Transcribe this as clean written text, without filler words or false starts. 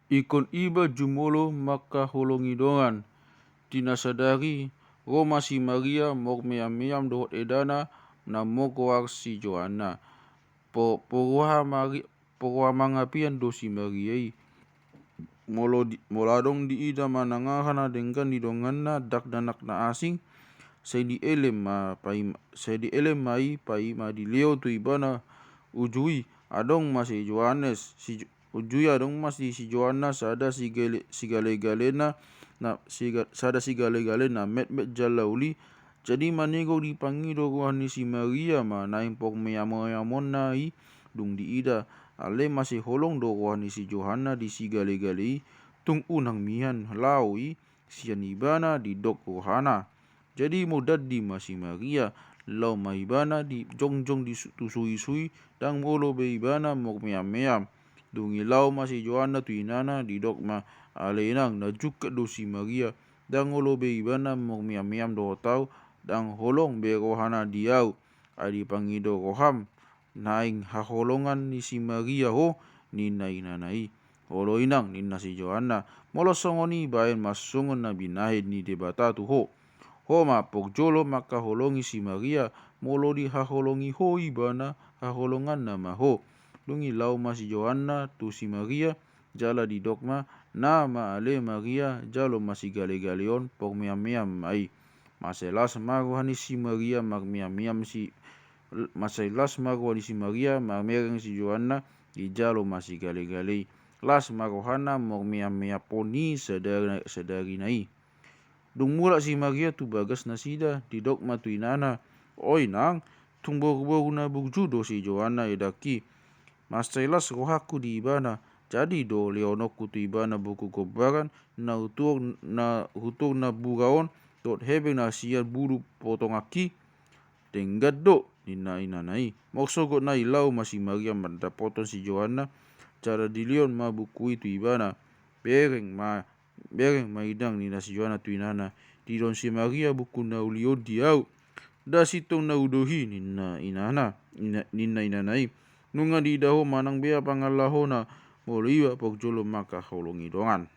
Ikon iba jumolo maka holongi dongan. Tinasadari Roma si Maria mok meyam dohot edana na mokoar si Johanna. Poroha mangapian do si Maria moladong di ida manangahana dengkan di donganna dak danak na asing sai di elem mai pai ma di leo tu ibana ujui adong masih Johannes ujui adong masih si Johanna sada sigale-galena sada sigale-galena met jalauli jadi manego dipangido rohani si Maria ma naim pok meyamon nai dung di ida ale masih holong do rohani si Johanna di sigale-galei tung unang mihan laui sian ibana di dok rohana. Jadi modad di masih Maria lau mahibana di jongjong di tusui-sui dang molo be ibana mok meyam dungi lau masih Johanna tu inana di dok ma alenang na jukat do si Maria dang olo be ibana mok meyam do tau dang holong be rohana diau adi pangido roham naing haholongan ni si Maria ho nina inanai holo inang nina si Johanna molo songoni baen masungon na binahe ni debata tu ho ma pogjolo maka holongi si Maria molo di haholongi ho ibana haholongan nama ho dungi lau ma si Johanna tu si Maria jala di dogma nama ale Maria jalo masih gale-galeon pok meyam ai maselas maruhani si Maria mag meyam si masailas maruhani si Maria mereng si Johanna di jalo masih gale-galei las maruhana mok meyam poni sedari nai dung mula si Maria tu bagas nasida di dogma tu inana oi nang tung boru na bugjudo si Johanna edaki masailas rohaku di ibana jadi do leonokku tu ibana buku kobaran na hutur na buraon dot hebe na sian bulu potong aki tenggat do nina inanai moksogot na ilau masih Maria manda potong si Johanna cara dilion ma buku itu ibana bereng maidang nina si Johanna tu inana didon si Maria buku na ulio diau da sitong na udohi nina inanai nunga di daho manang bea pangalaho na moliwa pogjolo maka holongi dongan.